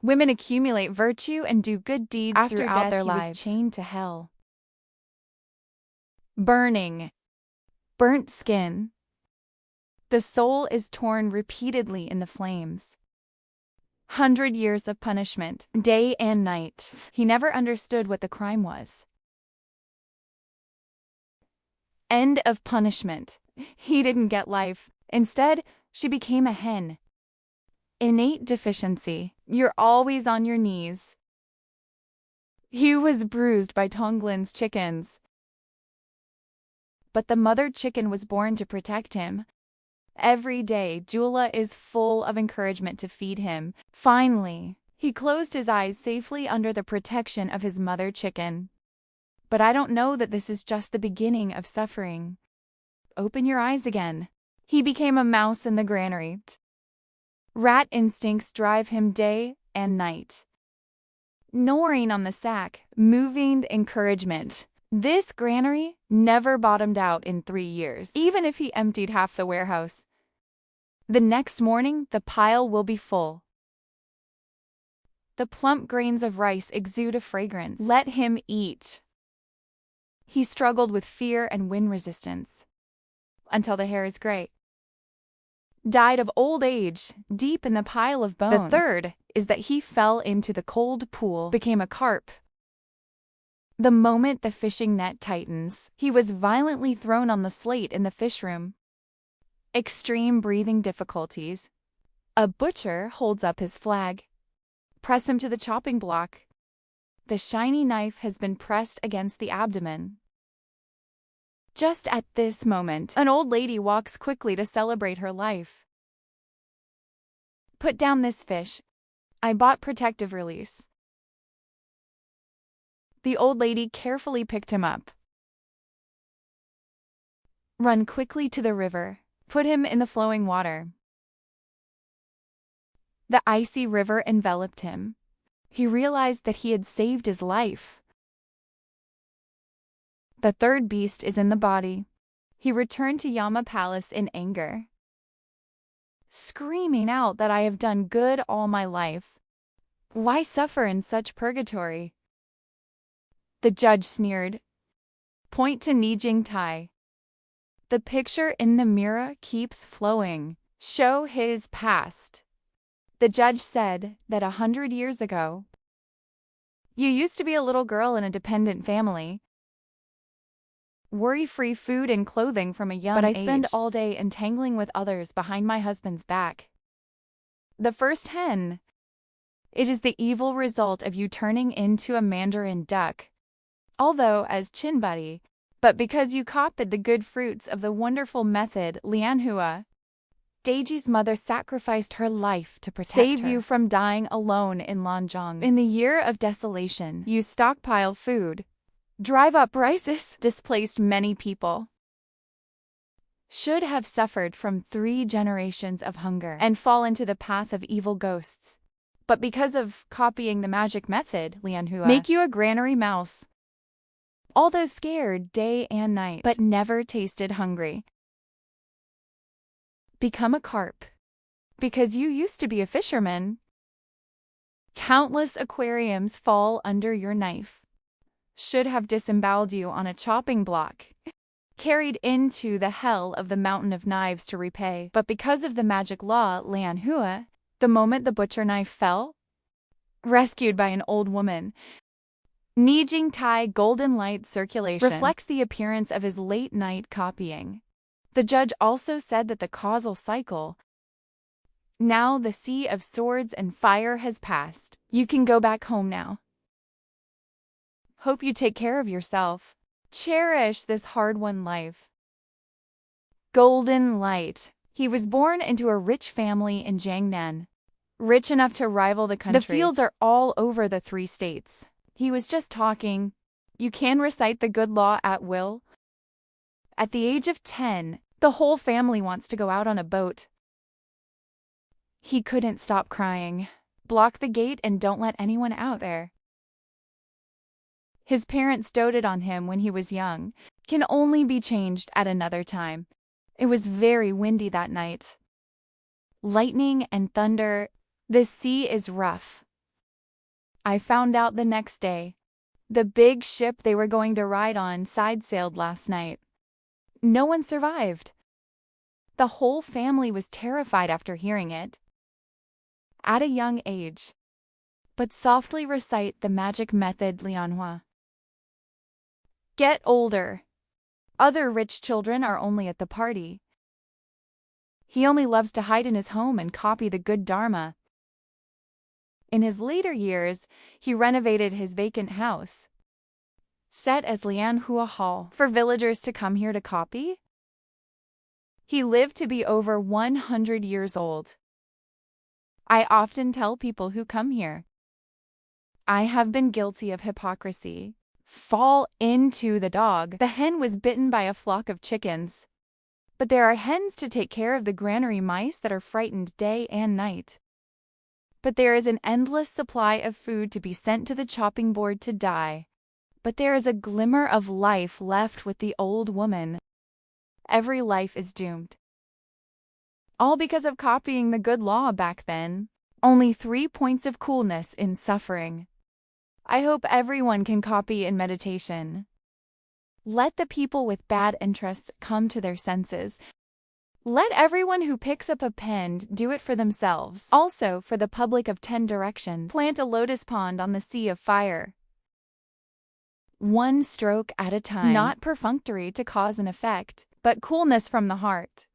Women accumulate virtue and do good deeds throughout their lives. He was chained to hell. Burning. Burnt skin. The soul is torn repeatedly in the flames. 100 years of punishment, day and night. He never understood what the crime was. End of punishment. He didn't get life. Instead, she became a hen. Innate deficiency. You're always on your knees. He was bruised by Tonglin's chickens. But the mother chicken was born to protect him. Every day, Jula is full of encouragement to feed him. Finally, he closed his eyes safely under the protection of his mother chicken. But I don't know that this is just the beginning of suffering. Open your eyes again. He became a mouse in the granary. Rat instincts drive him day and night. Gnawing on the sack, moving encouragement. This granary never bottomed out in 3 years, even if he emptied half the warehouse. The next morning, the pile will be full. The plump grains of rice exude a fragrance. Let him eat. He struggled with fear and wind resistance, until the hair is gray. Died of old age, deep in the pile of bones. The third is that he fell into the cold pool, became a carp. The moment the fishing net tightens, he was violently thrown on the slate in the fish room. Extreme breathing difficulties. A butcher holds up his flag. Press him to the chopping block. The shiny knife has been pressed against the abdomen. Just at this moment, an old lady walks quickly to celebrate her life. Put down this fish. I bought protective release. The old lady carefully picked him up. Run quickly to the river. Put him in the flowing water. The icy river enveloped him. He realized that he had saved his life. The third beast is in the body. He returned to Yama Palace in anger, screaming out that I have done good all my life. Why suffer in such purgatory? The judge sneered. Point to Nijing Tai. The picture in the mirror keeps flowing. Show his past. The judge said that 100 years ago, you used to be a little girl in a dependent family. Worry-free food and clothing from a young age. But I spend all day entangling with others behind my husband's back. The first hen. It is the evil result of you turning into a mandarin duck. Although as chin buddy, but because you copied the good fruits of the wonderful method Lianhua. Deiji's mother sacrificed her life to protect her. Save you from dying alone in Lanzhong. In the year of desolation, you stockpile food. Drive up prices, displaced many people. Should have suffered from 3 generations of hunger and fall into the path of evil ghosts. But because of copying the magic method, Lianhua, make you a granary mouse. Although scared day and night, but never tasted hungry. Become a carp. Because you used to be a fisherman. Countless aquariums fall under your knife. Should have disemboweled you on a chopping block, carried into the hell of the mountain of knives to repay. But because of the magic law Lianhua, the moment the butcher knife fell, rescued by an old woman, Nijing Tai golden light circulation reflects the appearance of his late night copying. The judge also said that the causal cycle, now the sea of swords and fire has passed. You can go back home now. Hope you take care of yourself. Cherish this hard-won life. Golden light. He was born into a rich family in Jiangnan, rich enough to rival the country. The fields are all over the 3 states. He was just talking. You can recite the good law at will. At the age of 10, the whole family wants to go out on a boat. He couldn't stop crying. Block the gate and don't let anyone out there. His parents doted on him when he was young. Can only be changed at another time. It was very windy that night. Lightning and thunder. The sea is rough. I found out the next day. The big ship they were going to ride on side-sailed last night. No one survived. The whole family was terrified after hearing it. At a young age. But softly recite the magic method Lianhua. Get older. Other rich children are only at the party. He only loves to hide in his home and copy the good Dharma. In his later years, he renovated his vacant house, set as Lianhua Hall for villagers to come here to copy. He lived to be over 100 years old. I often tell people who come here, I have been guilty of hypocrisy. Fall into the dog. The hen was bitten by a flock of chickens. But there are hens to take care of the granary mice that are frightened day and night. But there is an endless supply of food to be sent to the chopping board to die. But there is a glimmer of life left with the old woman. Every life is doomed. All because of copying the good law back then. Only 3 points of coolness in suffering. I hope everyone can copy in meditation. Let the people with bad interests come to their senses. Let everyone who picks up a pen do it for themselves. Also, for the public of 10 directions, plant a lotus pond on the sea of fire. One stroke at a time. Not perfunctory to cause and effect, but coolness from the heart.